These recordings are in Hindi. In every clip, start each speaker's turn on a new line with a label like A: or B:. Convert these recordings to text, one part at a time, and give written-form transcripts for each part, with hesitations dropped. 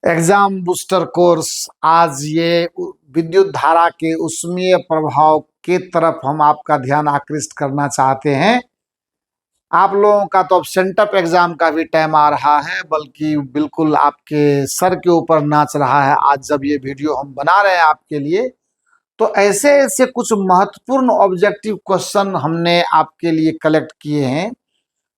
A: Exam booster course. आज ये विद्युत धारा के ऊष्मीय प्रभाव की तरफ हम आपका ध्यान आकृष्ट करना चाहते हैं। आप लोगों का तो अब सेंटअप एग्जाम का भी टाइम आ रहा है, बल्कि बिल्कुल आपके सर के ऊपर नाच रहा है आज जब ये वीडियो हम बना रहे हैं आपके लिए। तो ऐसे ऐसे कुछ महत्वपूर्ण ऑब्जेक्टिव क्वेश्चन हमने आपके लिए कलेक्ट किए हैं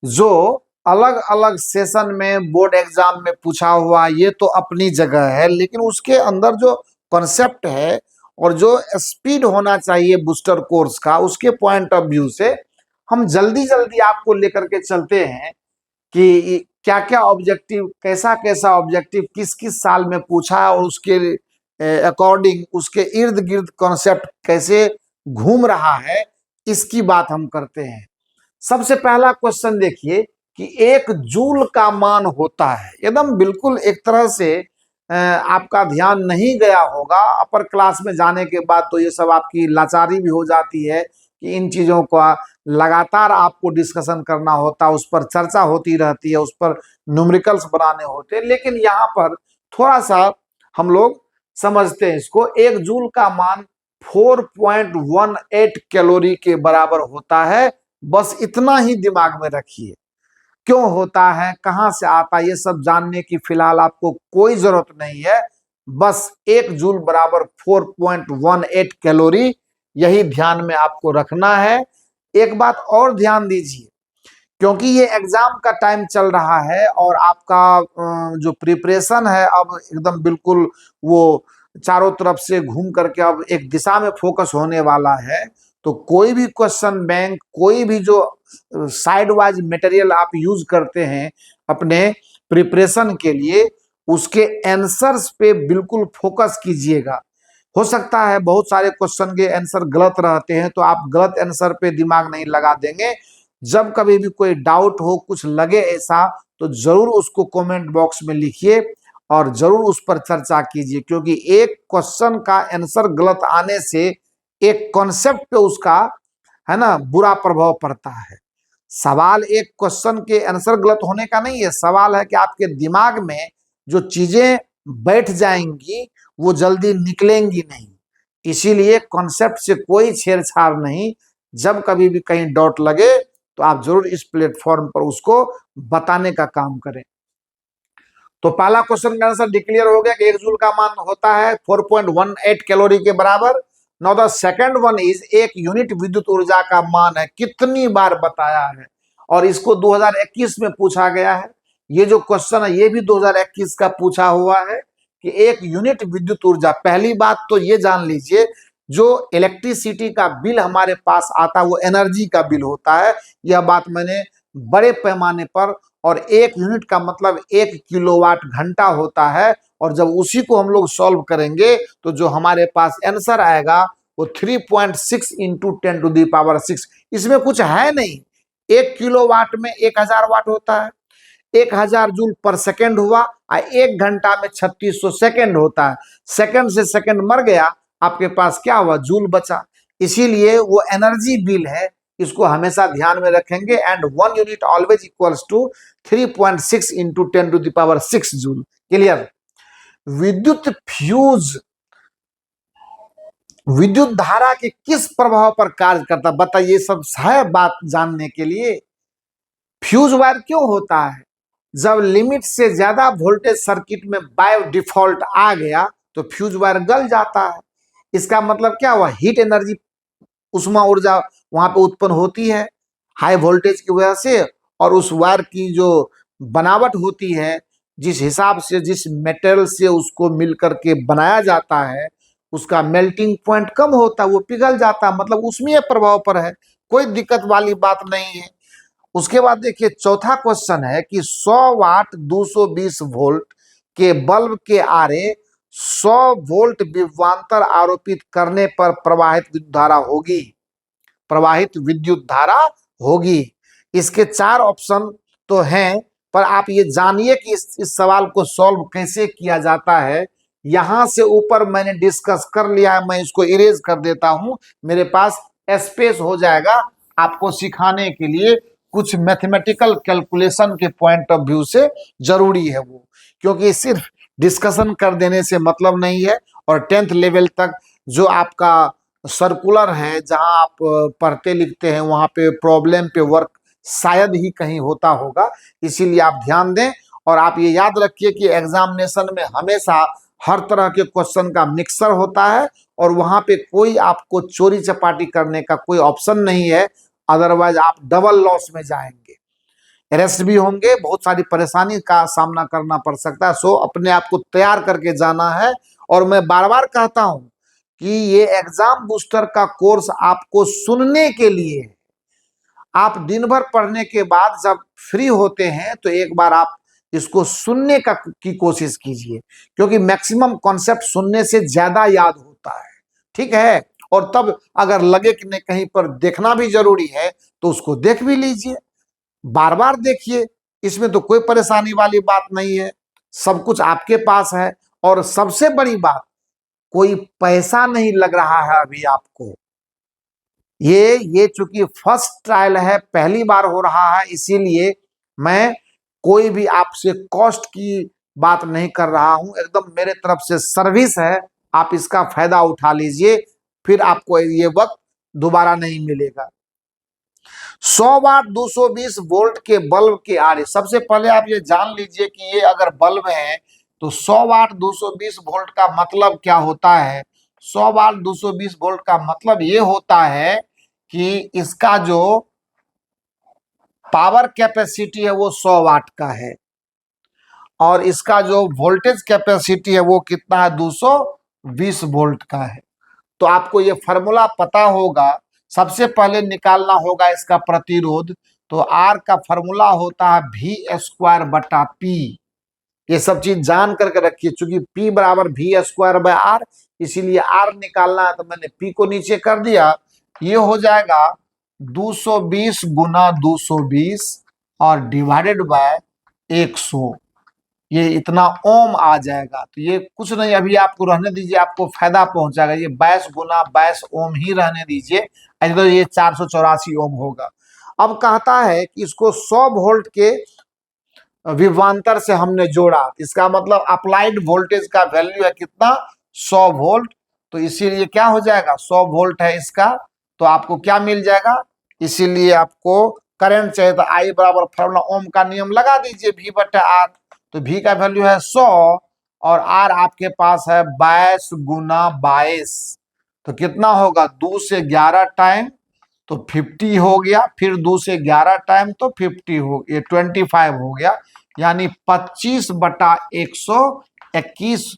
A: जो अलग अलग सेशन में बोर्ड एग्जाम में पूछा हुआ। ये तो अपनी जगह है, लेकिन उसके अंदर जो कॉन्सेप्ट है और जो स्पीड होना चाहिए बूस्टर कोर्स का, उसके पॉइंट ऑफ व्यू से हम जल्दी जल्दी आपको लेकर के चलते हैं कि क्या क्या ऑब्जेक्टिव, कैसा कैसा ऑब्जेक्टिव किस किस साल में पूछा है और उसके अकॉर्डिंग उसके इर्द गिर्द कॉन्सेप्ट कैसे घूम रहा है, इसकी बात हम करते हैं। सबसे पहला क्वेश्चन देखिए कि 1 जूल का मान होता है, एकदम बिल्कुल एक तरह से आपका ध्यान नहीं गया होगा अपर क्लास में जाने के बाद, तो ये सब आपकी लाचारी भी हो जाती है कि इन चीजों का लगातार आपको डिस्कशन करना होता है, उस पर चर्चा होती रहती है, उस पर न्यूमेरिकल्स बनाने होते हैं। लेकिन यहाँ पर थोड़ा सा हम लोग समझते हैं इसको। 1 जूल का मान 4.18 कैलोरी के बराबर होता है। बस इतना ही दिमाग में रखिए। क्यों होता है, कहां से आता है, ये सब जानने की फिलहाल आपको कोई जरूरत नहीं है। बस 1 जूल बराबर 4.18 कैलोरी, यही ध्यान में आपको रखना है। एक बात और ध्यान दीजिए, क्योंकि ये एग्जाम का टाइम चल रहा है और आपका जो प्रिपरेशन है अब एकदम बिल्कुल वो चारों तरफ से घूम करके अब एक दिशा में फोकस होने वाला है। तो कोई भी क्वेश्चन बैंक, कोई भी जो साइड वाइज मटेरियल आप यूज करते हैं अपने प्रिपरेशन के लिए, उसके आंसर्स पे बिल्कुल फोकस कीजिएगा। हो सकता है बहुत सारे क्वेश्चन के आंसर गलत रहते हैं, तो आप गलत आंसर पे दिमाग नहीं लगा देंगे। जब कभी भी कोई डाउट हो, कुछ लगे ऐसा, तो जरूर उसको कमेंट बॉक्स में लिखिए और जरूर उस पर चर्चा कीजिए, क्योंकि एक क्वेश्चन का आंसर गलत आने से एक कॉन्सेप्ट पे उसका, है ना, बुरा प्रभाव पड़ता है। सवाल एक क्वेश्चन के आंसर गलत होने का नहीं है, सवाल है कि आपके दिमाग में जो चीजें बैठ जाएंगी वो जल्दी निकलेंगी नहीं। इसीलिए कॉन्सेप्ट से कोई छेड़छाड़ नहीं। जब कभी भी कहीं डाउट लगे तो आप जरूर इस प्लेटफॉर्म पर उसको बताने का काम करें। तो पहला क्वेश्चन का आंसर डिक्लेयर हो गया कि 1 जूल का मान होता है 4.18 कैलोरी के बराबर। Now the second one is, एक यूनिट विद्युत ऊर्जा का मान है, कितनी बार बताया है, और इसको 2021 में पूछा गया है। ये जो क्वेश्चन है ये भी 2021 का पूछा हुआ है कि एक यूनिट विद्युत ऊर्जा। पहली बात तो ये जान लीजिए, जो इलेक्ट्रिसिटी का बिल हमारे पास आता है वो एनर्जी का बिल होता है। यह बात मैंने बड़े पैमाने पर, और 1 यूनिट का मतलब 1 किलोवाट घंटा होता है। और जब उसी को हम लोग सॉल्व करेंगे तो जो हमारे पास आंसर आएगा वो 3.6 इंटू 10⁻⁶। इसमें कुछ है नहीं। 1 किलोवाट में 1000 वाट होता है, 1000 जूल पर सेकेंड हुआ, और 1 घंटा में 3600 सेकेंड होता है। सेकेंड से सेकेंड मर गया, आपके पास क्या हुआ, जूल बचा। इसीलिए वो एनर्जी बिल है, इसको हमेशा ध्यान में रखेंगे। And 1 unit always equals to 3.6 into 10⁻⁶ joule. Clear. विद्युत फ्यूज विद्युत धारा के किस प्रभाव पर कार्य करता है, बताइए। सब है बात जानने के लिए। फ्यूज वायर क्यों होता है, जब लिमिट से ज्यादा वोल्टेज सर्किट में बाय डिफॉल्ट आ गया तो फ्यूज वायर गल जाता है। इसका मतलब क्या हुआ, हीट एनर्जी, उष्मा ऊर्जा वहां पे उत्पन्न होती है हाई वोल्टेज की वजह से। और उस वायर की जो बनावट होती है, जिस हिसाब से, जिस मेटेरियल से उसको मिल करके बनाया जाता है, उसका मेल्टिंग पॉइंट कम होता है, वो पिघल जाता है। मतलब उसमें प्रभाव पर है, कोई दिक्कत वाली बात नहीं है। उसके बाद देखिए चौथा क्वेश्चन है कि 100 वाट 220 वोल्ट के बल्ब के आरे 100 वोल्ट विभवांतर आरोपित करने पर प्रवाहित विद्युत धारा होगी। प्रवाहित विद्युत धारा होगी। इसके 4 ऑप्शन तो हैं, पर आप ये जानिए कि इस सवाल को सॉल्व कैसे किया जाता है। यहां से ऊपर मैंने डिस्कस कर लिया है, मैं इसको इरेज कर देता हूं, मेरे पास स्पेस हो जाएगा आपको सिखाने के लिए। कुछ मैथमेटिकल कैलकुलेशन के पॉइंट ऑफ व्यू से जरूरी है वो, क्योंकि सिर्फ डिस्कशन कर देने से मतलब नहीं है। और 10th लेवल तक जो आपका सर्कुलर है, जहां आप पढ़ते लिखते हैं, वहां पे प्रॉब्लम पे वर्क शायद ही कहीं होता होगा, इसीलिए आप ध्यान दें। और आप ये याद रखिए कि एग्जामिनेशन में हमेशा हर तरह के क्वेश्चन का मिक्सर होता है, और वहां पे कोई आपको चोरी चपाटी करने का कोई ऑप्शन नहीं है, अदरवाइज आप डबल लॉस में जाएंगे, अरेस्ट भी होंगे, बहुत सारी परेशानी का सामना करना पड़ सकता है। सो अपने आप को तैयार करके जाना है। और मैं बार बार कहता हूं कि ये एग्जाम बूस्टर का कोर्स आपको सुनने के लिए है। आप दिन भर पढ़ने के बाद जब फ्री होते हैं तो एक बार आप इसको सुनने की कोशिश कीजिए, क्योंकि मैक्सिमम कॉन्सेप्ट सुनने से ज्यादा याद होता है। ठीक है, और तब अगर लगे कि नहीं कहीं पर देखना भी जरूरी है तो उसको देख भी लीजिए, बार बार देखिए, इसमें तो कोई परेशानी वाली बात नहीं है, सब कुछ आपके पास है। और सबसे बड़ी बात, कोई पैसा नहीं लग रहा है अभी आपको। ये चूंकि फर्स्ट ट्रायल है, पहली बार हो रहा है, इसीलिए मैं कोई भी आपसे कॉस्ट की बात नहीं कर रहा हूं, एकदम मेरे तरफ से सर्विस है। आप इसका फायदा उठा लीजिए, फिर आपको ये वक्त दोबारा नहीं मिलेगा। 100 वाट 220 वोल्ट के बल्ब के आरे, सबसे पहले आप ये जान लीजिए कि ये अगर बल्ब है तो 100 वाट 220 वोल्ट का मतलब क्या होता है। 100 वाट 220 वोल्ट का मतलब ये होता है कि इसका जो पावर कैपेसिटी है वो 100 वाट का है, और इसका जो वोल्टेज कैपेसिटी है वो कितना है, 220 वोल्ट का है। तो आपको ये फॉर्मूला पता होगा। सबसे पहले निकालना होगा इसका प्रतिरोध। तो आर का फॉर्मूला होता है V²/P। ये सब चीज जान करके रखिए, चूंकि P बराबर V²/R, इसीलिए R निकालना है तो मैंने P को नीचे कर दिया। ये हो जाएगा 220 गुना 220 और डिवाइडेड बाय 100, ये इतना ओम आ जाएगा। तो ये कुछ नहीं, अभी आपको रहने दीजिए, आपको फायदा पहुंचाएगा। ये 22 गुना 22 ओम ही रहने दीजिए, ऐसे तो ये 484 ओम होगा। अब कहता है कि इसको 100 वोल्ट के विभवांतर से हमने जोड़ा, इसका मतलब अप्लाइड वोल्टेज का वैल्यू है कितना, 100 वोल्ट। तो इसीलिए क्या हो जाएगा, 100 वोल्ट है इसका, तो आपको क्या मिल जाएगा। इसीलिए आपको करंट चाहिए तो आई बराबर फॉर्मूला ओम का नियम लगा दीजिए, V/R। तो V का वैल्यू है 100 और R आपके पास है 22 गुना 22, तो कितना होगा, 2 से 11 टाइम तो 50 हो गया, फिर 2 से 11 टाइम तो 50 हो, ये 25 हो गया, यानी 25/121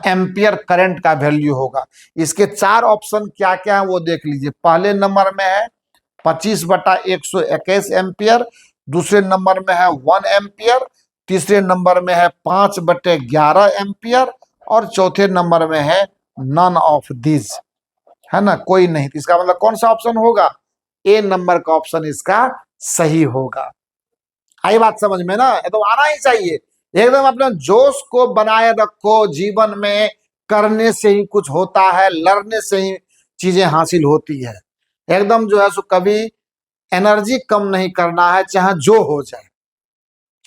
A: एम्पियर करंट का वैल्यू होगा। इसके 4 ऑप्शन क्या क्या है वो देख लीजिए। पहले नंबर में है 25/121 एम्पियर, दूसरे नंबर में है 1 एम्पियर, तीसरे नंबर में है 5/11 एम्पियर, और चौथे नंबर में है नन ऑफ दिस, है ना, कोई नहीं। तो इसका मतलब कौन सा ऑप्शन होगा, ए नंबर का ऑप्शन इसका सही होगा। आई बात समझ में ना, ये तो आना ही चाहिए। एकदम अपने जोश को बनाए रखो, जीवन में करने से ही कुछ होता है, लड़ने से ही चीजें हासिल होती है। एकदम जो है सो कभी एनर्जी कम नहीं करना है, चाहे जो हो जाए।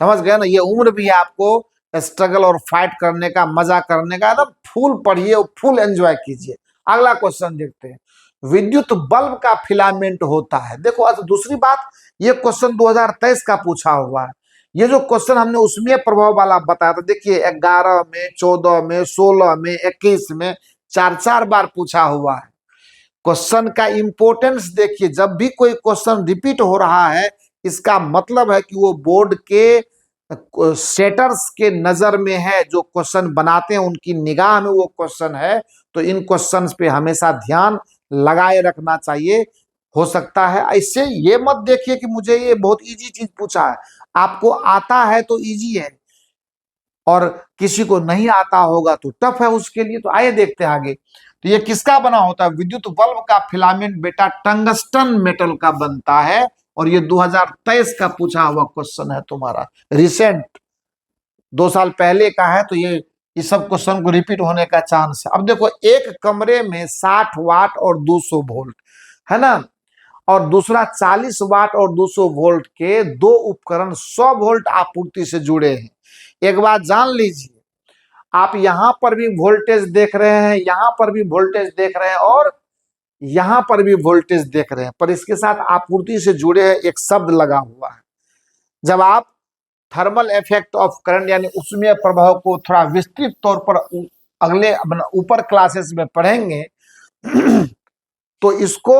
A: समझ गए ना, ये उम्र भी है आपको स्ट्रगल और फाइट करने का, मजा करने का, एकदम फुल पढ़िए और फुल एंजॉय कीजिए। अगला क्वेश्चन देखते हैं। विद्युत बल्ब का फिलामेंट होता है, देखो अच्छा दूसरी बात, ये क्वेश्चन 2023 का पूछा हुआ है। ये जो क्वेश्चन हमने उसमें प्रभाव वाला बताया था, देखिए 11 में, 14 में, 16 में, 21 में 4 बार पूछा हुआ है। क्वेश्चन का इंपोर्टेंस देखिए, जब भी कोई क्वेश्चन रिपीट हो रहा है इसका मतलब है कि वो बोर्ड के सेटर्स के नजर में है, जो क्वेश्चन बनाते हैं उनकी निगाह में वो क्वेश्चन है। तो इन क्वेश्चंस पे हमेशा ध्यान लगाए रखना चाहिए। हो सकता है इससे ये मत देखिए कि मुझे ये बहुत इजी चीज पूछा है, आपको आता है तो इजी है, और किसी को नहीं आता होगा तो टफ है उसके लिए। तो आइए देखते हैं आगे। तो ये किसका बना होता है, विद्युत बल्ब का फिलामेंट बेटा टंगस्टन मेटल का बनता है, और ये 2023 का पूछा हुआ क्वेश्चन है तुम्हारा, रिसेंट 2 साल पहले का है। तो ये इस सब क्वेश्चन को रिपीट होने का चांस है। अब देखो, एक कमरे में 60 वाट और 200 वोल्ट है ना, और दूसरा 40 वाट और 200 वोल्ट के दो उपकरण 100 वोल्ट आपूर्ति से जुड़े हैं। एक बात जान लीजिए, आप यहां पर भी वोल्टेज देख रहे हैं, यहां पर भी वोल्टेज देख रहे हैं और यहां पर भी वोल्टेज देख रहे हैं, पर इसके साथ आपूर्ति से जुड़े एक शब्द लगा हुआ है। जब आप थर्मल इफेक्ट ऑफ करंट यानी उसमें प्रभाव को थोड़ा विस्तृत तौर पर अगले ऊपर क्लासेस में पढ़ेंगे तो इसको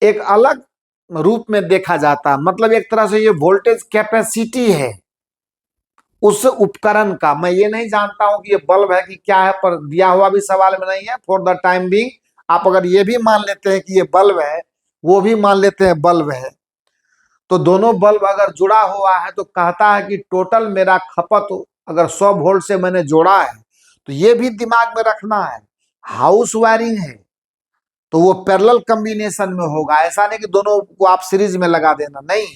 A: एक अलग रूप में देखा जाता है। मतलब एक तरह से ये वोल्टेज कैपेसिटी है उस उपकरण का। मैं ये नहीं जानता हूं कि ये बल्ब है कि क्या है, पर दिया हुआ भी सवाल में नहीं है। फॉर द टाइम बिंग आप अगर ये भी मान लेते हैं कि ये बल्ब है, वो भी मान लेते हैं बल्ब है, तो दोनों बल्ब अगर जुड़ा हुआ है तो कहता है कि टोटल मेरा खपत अगर 100 वोल्ट से मैंने जोड़ा है, तो ये भी दिमाग में रखना है। हाउस वायरिंग है तो वो पैरेलल कॉम्बिनेशन में होगा। ऐसा नहीं कि दोनों को आप सीरीज में लगा देना, नहीं।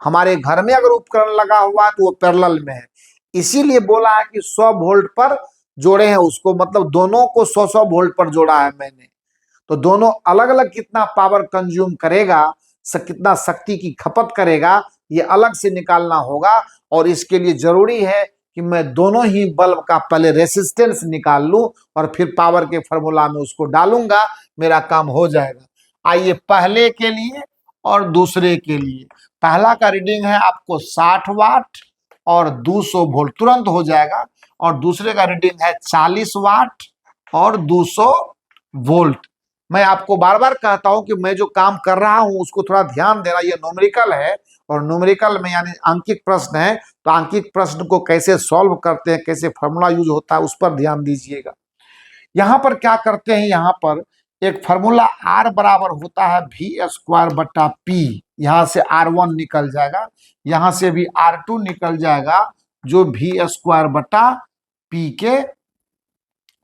A: हमारे घर में अगर उपकरण लगा हुआ है तो वो पैरेलल में है। इसीलिए बोला है कि 100 वोल्ट पर जोड़े हैं उसको, मतलब दोनों को 100-100 वोल्ट पर जोड़ा है मैंने। तो दोनों अलग अलग कितना पावर कंज्यूम करेगा, कितना शक्ति की खपत करेगा, ये अलग से निकालना होगा। और इसके लिए जरूरी है कि मैं दोनों ही बल्ब का पहले रेसिस्टेंस निकाल लूं और फिर पावर के फॉर्मूला में उसको डालूंगा, मेरा काम हो जाएगा। आइए पहले के लिए और दूसरे के लिए। पहला का रीडिंग है आपको 60 वाट और 200 वोल्ट, तुरंत हो जाएगा। और दूसरे का रीडिंग है 40 वाट और 200 वोल्ट। मैं आपको बार बार कहता हूं कि मैं जो काम कर रहा हूं उसको थोड़ा ध्यान देना। ये न्यूमेरिकल है और न्यूमेरिकल में यानी अंकित प्रश्न है, तो अंकित प्रश्न को कैसे सॉल्व करते हैं, कैसे फॉर्मूला यूज होता है, उस पर ध्यान दीजिएगा। यहां पर क्या करते हैं, यहां पर एक फॉर्मूला आर बराबर होता है V² बट्टा P। यहां से R1 निकल जाएगा, यहां से भी R2 निकल जाएगा, जो V² बट्टा P के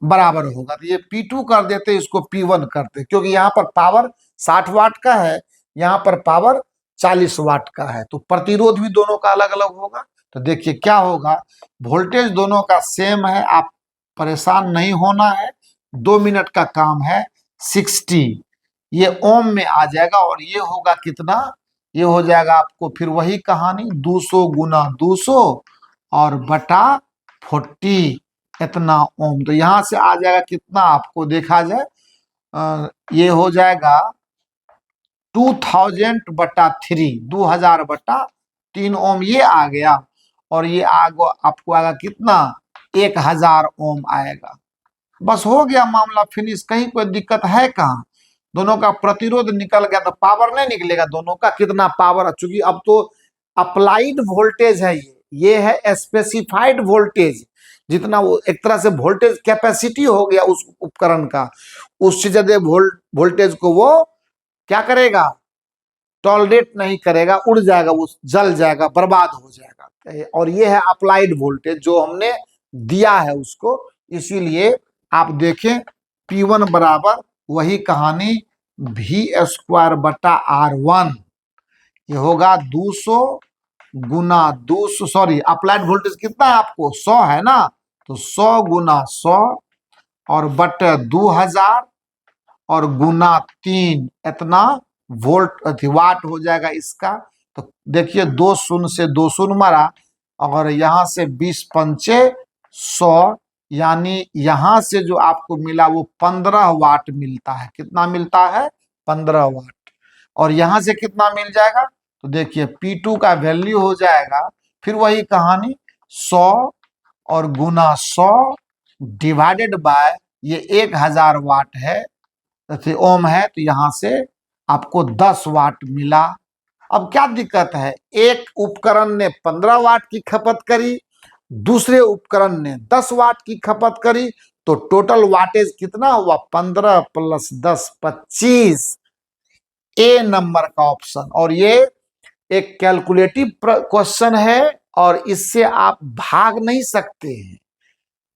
A: बराबर होगा। तो ये P2 कर देते, इसको P1 करते, क्योंकि यहाँ पर पावर 60 वाट का है, यहाँ पर पावर 40 वाट का है, तो प्रतिरोध भी दोनों का अलग अलग होगा। तो देखिए क्या होगा, वोल्टेज दोनों का सेम है, आप परेशान नहीं होना है। 2 मिनट का काम है। 60 ये ओम में आ जाएगा और ये होगा कितना, ये हो जाएगा आपको फिर वही कहानी 200 गुना 200 और बटा 40 इतना ओम। तो यहां से आ जाएगा कितना, आपको देखा जाए ये हो जाएगा 2000 बटा 3, 2000 बटा 3 ओम ये आ गया। और ये आपको आएगा कितना, 1000 ओम आएगा। बस हो गया मामला फिनिश। कहीं कोई दिक्कत है कहाँ, दोनों का प्रतिरोध निकल गया तो पावर नहीं निकलेगा दोनों का कितना पावर, चूंकि अब तो अप्लाइड वोल्टेज है, ये है स्पेसिफाइड वोल्टेज। जितना वो एक तरह से वोल्टेज कैपेसिटी हो गया उस उपकरण का, उससे ज्यादा वोल्टेज को वो क्या करेगा, टॉलरेट नहीं करेगा, उड़ जाएगा, वो जल जाएगा, बर्बाद हो जाएगा। और ये है अप्लाइड वोल्टेज जो हमने दिया है उसको। इसीलिए आप देखें P1 बराबर वही कहानी V² बटा R1, ये होगा 200 गुना 200, सॉरी अप्लाइड वोल्टेज कितना है आपको 100 है ना, तो 100 गुना 100 और बटे 2000 और गुना 3 इतना वोल्ट वाट हो जाएगा इसका। तो देखिए 2 शून्य से 2 शून्य मारा और यहाँ से 20 पंचे 100, यानी यहाँ से जो आपको मिला वो 15 वाट मिलता है। कितना मिलता है, 15 वाट। और यहाँ से कितना मिल जाएगा, तो देखिए P2 का वैल्यू हो जाएगा फिर वही कहानी 100 और गुना 100 डिवाइडेड बाय ये 1000 वाट है, ओम है, तो यहां से आपको 10 वाट मिला। अब क्या दिक्कत है, एक उपकरण ने 15 वाट की खपत करी, दूसरे उपकरण ने 10 वाट की खपत करी, तो टोटल वाटेज कितना हुआ, 15 + 10 25। ए नंबर का ऑप्शन। और ये एक कैलकुलेटिव क्वेश्चन है और इससे आप भाग नहीं सकते हैं,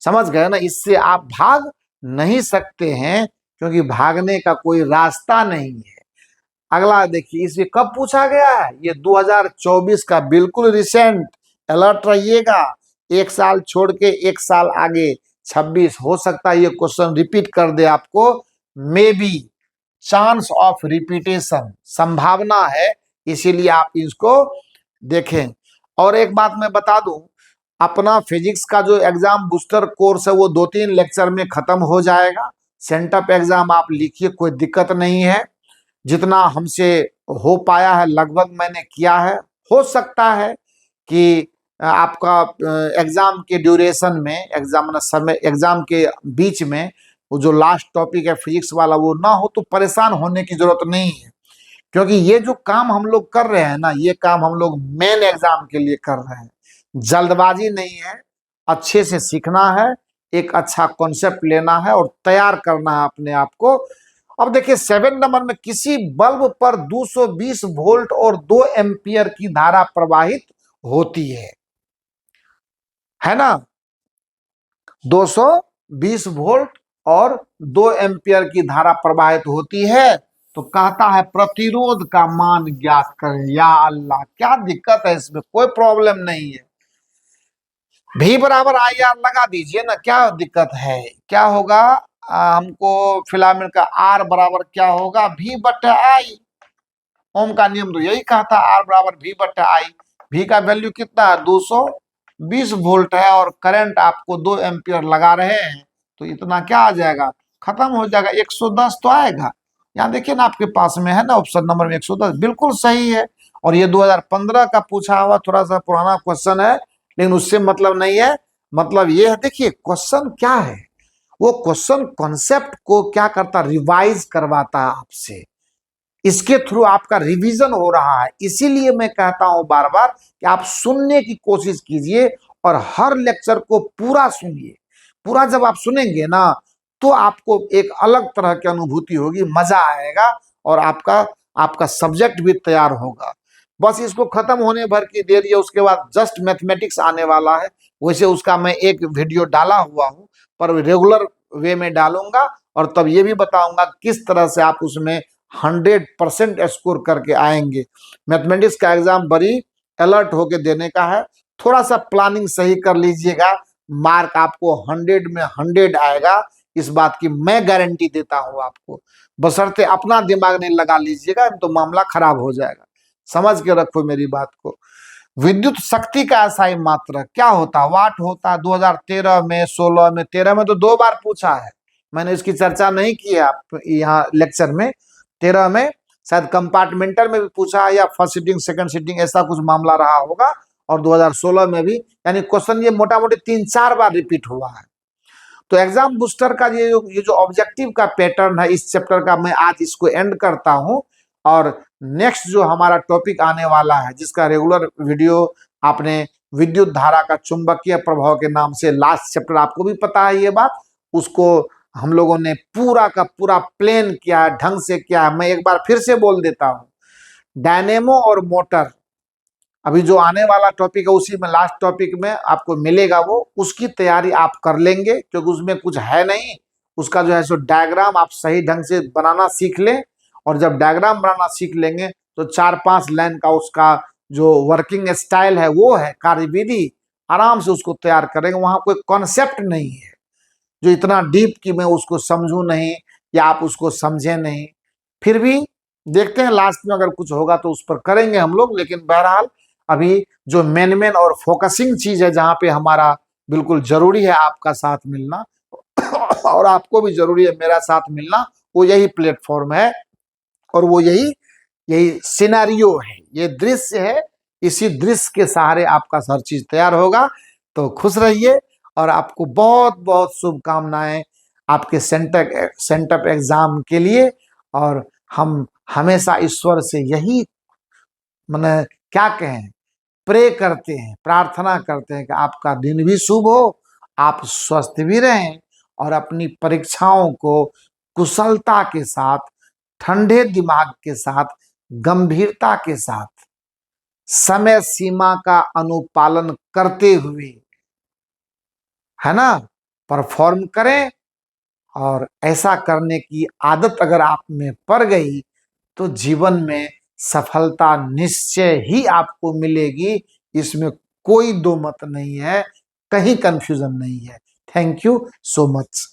A: समझ गए ना, इससे आप भाग नहीं सकते हैं क्योंकि भागने का कोई रास्ता नहीं है। अगला देखिए, इसे कब पूछा गया है, ये 2024 का बिल्कुल रिसेंट, अलर्ट रहिएगा। एक साल छोड़ के एक साल आगे 26 हो सकता है ये क्वेश्चन रिपीट कर दे आपको, may be chance of repetition, संभावना है, इसीलिए आप इसको देखें। और एक बात मैं बता दूं, अपना फिजिक्स का जो एग्जाम बूस्टर कोर्स है वो 2-3 लेक्चर में खत्म हो जाएगा। सेंटअप एग्जाम आप लिखिए, कोई दिक्कत नहीं है। जितना हमसे हो पाया है लगभग मैंने किया है। हो सकता है कि आपका एग्जाम के ड्यूरेशन में, एग्जाम समय, एग्जाम के बीच में वो जो लास्ट टॉपिक है फिजिक्स वाला वो ना हो, तो परेशान होने की जरूरत नहीं है। क्योंकि ये जो काम हम लोग कर रहे हैं ना, ये काम हम लोग मेन एग्जाम के लिए कर रहे हैं। जल्दबाजी नहीं है, अच्छे से सीखना है, एक अच्छा कॉन्सेप्ट लेना है और तैयार करना है अपने आप को। अब देखिए 7 नंबर में किसी बल्ब पर 220 वोल्ट और 2 एम्पियर की धारा प्रवाहित होती है ना। 220 वोल्ट और 2 एम्पियर की धारा प्रवाहित होती है, तो कहता है प्रतिरोध का मान ज्ञात करें। या अल्लाह, क्या दिक्कत है इसमें, कोई प्रॉब्लम नहीं है। V बराबर आई आर लगा दीजिए ना, क्या दिक्कत है। क्या होगा, हमको फिलामेंट का R बराबर क्या होगा, V/I। ओम का नियम तो यही कहता है, R बराबर V/I। V का वैल्यू कितना है, 220 वोल्ट है, और करंट आपको 2 एम्पियर लगा रहे हैं, तो इतना क्या आ जाएगा, खत्म हो जाएगा। 110 तो आएगा। यहाँ देखिए ना, आपके पास में है ना ऑप्शन नंबर में 110, बिल्कुल सही है। और ये 2015 का पूछा हुआ थोड़ा सा पुराना क्वेश्चन है, लेकिन उससे मतलब नहीं है। मतलब ये है, देखिए क्वेश्चन क्या है, वो क्वेश्चन कॉन्सेप्ट को क्या करता, रिवाइज करवाता है आपसे। इसके थ्रू आपका रिवीजन हो रहा है। इसीलिए मैं कहता हूं बार बार कि आप सुनने की कोशिश कीजिए और हर लेक्चर को पूरा सुनिए। पूरा जब आप सुनेंगे ना, तो आपको एक अलग तरह की अनुभूति होगी, मजा आएगा, और आपका सब्जेक्ट भी तैयार होगा। बस इसको खत्म होने भर की देर है, उसके बाद जस्ट मैथमेटिक्स आने वाला है। वैसे उसका मैं एक वीडियो डाला हुआ हूं, पर रेगुलर वे में डालूंगा, और तब ये भी बताऊंगा किस तरह से आप उसमें 100% स्कोर करके आएंगे। मैथमेटिक्स का एग्जाम बड़ी अलर्ट होके देने का है। थोड़ा सा प्लानिंग सही कर लीजिएगा, मार्क आपको 100 में 100 आएगा, इस बात की मैं गारंटी देता हूं आपको। बशर्ते अपना दिमाग नहीं लगा लीजिएगा, तो मामला खराब हो जाएगा। समझ के रखो मेरी बात को। विद्युत शक्ति का असाई मात्रक क्या होता है, वाट होता है। 2013 में, 16 में, 13 में तो 2 बार पूछा है, मैंने इसकी चर्चा नहीं की है आप यहाँ लेक्चर में। 13 में शायद कंपार्टमेंटल में भी पूछा है, या फर्स्ट सीटिंग सेकंड सीटिंग ऐसा कुछ मामला रहा होगा, और 2016 में भी। यानी क्वेश्चन ये मोटा मोटी 3-4 बार रिपीट हुआ है। तो एग्जाम बूस्टर का ये जो ऑब्जेक्टिव का पैटर्न है इस चैप्टर का, मैं आज इसको एंड करता हूं। और नेक्स्ट जो हमारा टॉपिक आने वाला है, जिसका रेगुलर वीडियो आपने विद्युत धारा का चुंबकीय प्रभाव के नाम से, लास्ट चैप्टर आपको भी पता है ये बात, उसको हम लोगों ने पूरा का पूरा प्लेन किया है, ढंग से किया है। मैं एक बार फिर से बोल देता हूं, डायनेमो और मोटर, अभी जो आने वाला टॉपिक है उसी में लास्ट टॉपिक में आपको मिलेगा, वो उसकी तैयारी आप कर लेंगे, क्योंकि उसमें कुछ है नहीं। उसका जो है सो डायग्राम आप सही ढंग से बनाना सीख लें, और जब डायग्राम बनाना सीख लेंगे तो 4-5 लाइन का उसका जो वर्किंग स्टाइल है, वो है कार्यविधि, आराम से उसको तैयार करेंगे। वहां कोई कॉन्सेप्ट नहीं है जो इतना डीप कि मैं उसको समझूं नहीं, या आप उसको समझे नहीं। फिर भी देखते हैं लास्ट में अगर कुछ होगा तो उस पर करेंगे हम लोग। लेकिन बहरहाल अभी जो मेन और फोकसिंग चीज है, जहां पे हमारा बिल्कुल जरूरी है आपका साथ मिलना और आपको भी जरूरी है मेरा साथ मिलना, वो यही प्लेटफॉर्म है, और वो यही सिनेरियो है, ये दृश्य है। इसी दृश्य के सहारे आपका हर चीज तैयार होगा। तो खुश रहिए, और आपको बहुत बहुत शुभकामनाएं आपके सेंटअप एग्जाम के लिए। और हम हमेशा ईश्वर से यही माने क्या कहें, प्रे करते हैं, प्रार्थना करते हैं कि आपका दिन भी शुभ हो, आप स्वस्थ भी रहें, और अपनी परीक्षाओं को कुशलता के साथ, ठंडे दिमाग के साथ, गंभीरता के साथ, समय सीमा का अनुपालन करते हुए, है ना, परफॉर्म करें। और ऐसा करने की आदत अगर आप में पड़ गई, तो जीवन में सफलता निश्चय ही आपको मिलेगी। इसमें कोई दो मत नहीं है, कहीं कंफ्यूजन नहीं है। Thank you so much.